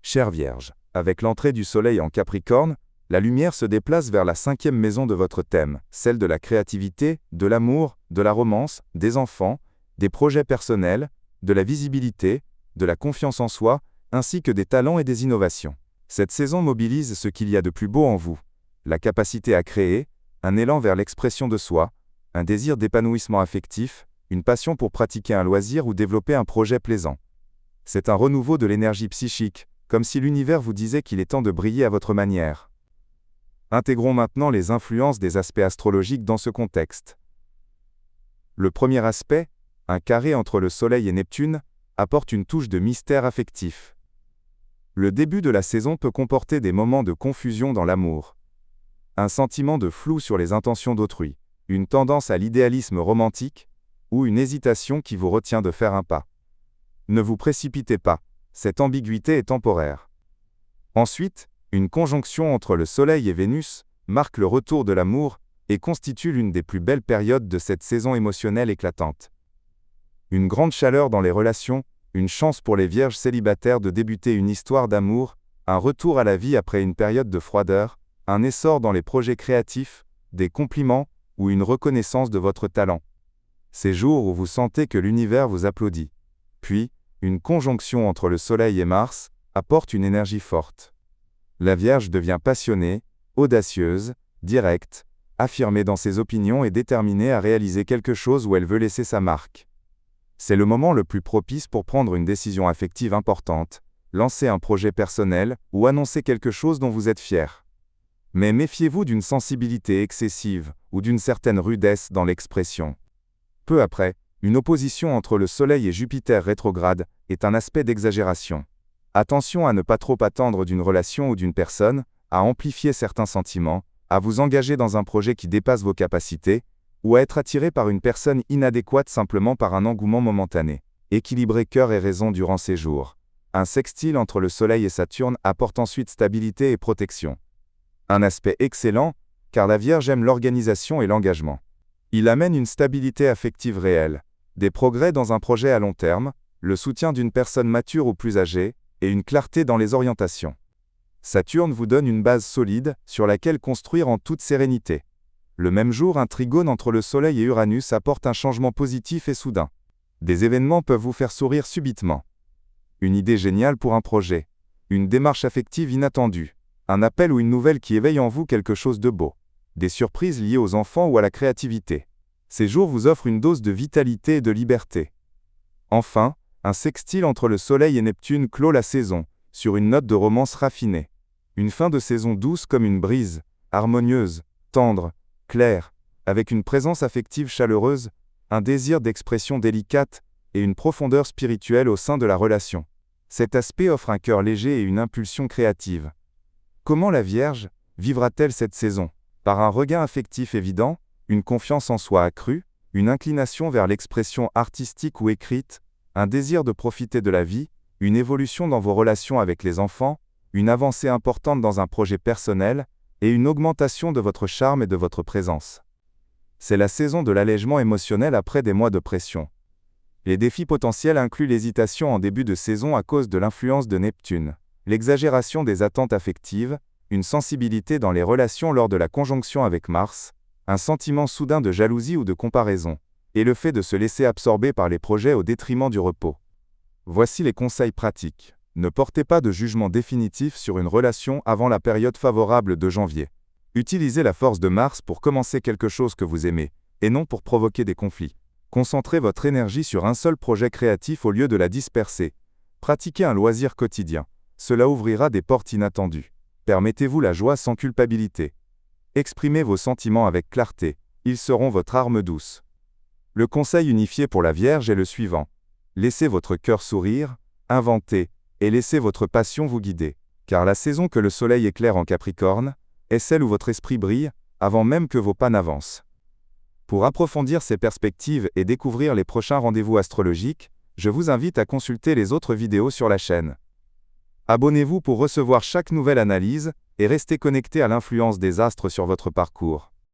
Chère Vierge, avec l'entrée du Soleil en Capricorne, la lumière se déplace vers la 5e maison de votre thème, celle de la créativité, de l'amour, de la romance, des enfants, des projets personnels, de la visibilité, de la confiance en soi, ainsi que des talents et des innovations. Cette saison mobilise ce qu'il y a de plus beau en vous, la capacité à créer, un élan vers l'expression de soi, un désir d'épanouissement affectif, une passion pour pratiquer un loisir ou développer un projet plaisant. C'est un renouveau de l'énergie psychique, comme si l'univers vous disait qu'il est temps de briller à votre manière. Intégrons maintenant les influences des aspects astrologiques dans ce contexte. Le premier aspect, un carré entre le Soleil et Neptune, apporte une touche de mystère affectif. Le début de la saison peut comporter des moments de confusion dans l'amour. Un sentiment de flou sur les intentions d'autrui, une tendance à l'idéalisme romantique, ou une hésitation qui vous retient de faire un pas. Ne vous précipitez pas, cette ambiguïté est temporaire. Ensuite, une conjonction entre le Soleil et Vénus marque le retour de l'amour et constitue l'une des plus belles périodes de cette saison émotionnelle éclatante. Une grande chaleur dans les relations, une chance pour les vierges célibataires de débuter une histoire d'amour, un retour à la vie après une période de froideur, un essor dans les projets créatifs, des compliments ou une reconnaissance de votre talent. Ces jours où vous sentez que l'univers vous applaudit. Puis, une conjonction entre le Soleil et Mars apporte une énergie forte. La Vierge devient passionnée, audacieuse, directe, affirmée dans ses opinions et déterminée à réaliser quelque chose où elle veut laisser sa marque. C'est le moment le plus propice pour prendre une décision affective importante, lancer un projet personnel ou annoncer quelque chose dont vous êtes fier. Mais méfiez-vous d'une sensibilité excessive ou d'une certaine rudesse dans l'expression. Peu après, une opposition entre le Soleil et Jupiter rétrograde est un aspect d'exagération. Attention à ne pas trop attendre d'une relation ou d'une personne, à amplifier certains sentiments, à vous engager dans un projet qui dépasse vos capacités, ou à être attiré par une personne inadéquate simplement par un engouement momentané. Équilibrez cœur et raison durant ces jours. Un sextile entre le Soleil et Saturne apporte ensuite stabilité et protection. Un aspect excellent, car la Vierge aime l'organisation et l'engagement. Il amène une stabilité affective réelle, des progrès dans un projet à long terme, le soutien d'une personne mature ou plus âgée, et une clarté dans les orientations. Saturne vous donne une base solide, sur laquelle construire en toute sérénité. Le même jour, un trigone entre le Soleil et Uranus apporte un changement positif et soudain. Des événements peuvent vous faire sourire subitement. Une idée géniale pour un projet. Une démarche affective inattendue. Un appel ou une nouvelle qui éveille en vous quelque chose de beau. Des surprises liées aux enfants ou à la créativité. Ces jours vous offrent une dose de vitalité et de liberté. Enfin, un sextile entre le Soleil et Neptune clôt la saison, sur une note de romance raffinée. Une fin de saison douce comme une brise, harmonieuse, tendre, claire, avec une présence affective chaleureuse, un désir d'expression délicate, et une profondeur spirituelle au sein de la relation. Cet aspect offre un cœur léger et une impulsion créative. Comment la Vierge vivra-t-elle cette saison? Par un regain affectif évident, une confiance en soi accrue, une inclination vers l'expression artistique ou écrite, un désir de profiter de la vie, une évolution dans vos relations avec les enfants, une avancée importante dans un projet personnel, et une augmentation de votre charme et de votre présence. C'est la saison de l'allègement émotionnel après des mois de pression. Les défis potentiels incluent l'hésitation en début de saison à cause de l'influence de Neptune, l'exagération des attentes affectives, une sensibilité dans les relations lors de la conjonction avec Mars, un sentiment soudain de jalousie ou de comparaison, et le fait de se laisser absorber par les projets au détriment du repos. Voici les conseils pratiques. Ne portez pas de jugement définitif sur une relation avant la période favorable de janvier. Utilisez la force de Mars pour commencer quelque chose que vous aimez, et non pour provoquer des conflits. Concentrez votre énergie sur un seul projet créatif au lieu de la disperser. Pratiquez un loisir quotidien. Cela ouvrira des portes inattendues. Permettez-vous la joie sans culpabilité. Exprimez vos sentiments avec clarté. Ils seront votre arme douce. Le conseil unifié pour la Vierge est le suivant. Laissez votre cœur sourire, inventez, et laissez votre passion vous guider. Car la saison que le Soleil éclaire en Capricorne est celle où votre esprit brille, avant même que vos pas n'avancent. Pour approfondir ces perspectives et découvrir les prochains rendez-vous astrologiques, je vous invite à consulter les autres vidéos sur la chaîne. Abonnez-vous pour recevoir chaque nouvelle analyse et restez connecté à l'influence des astres sur votre parcours.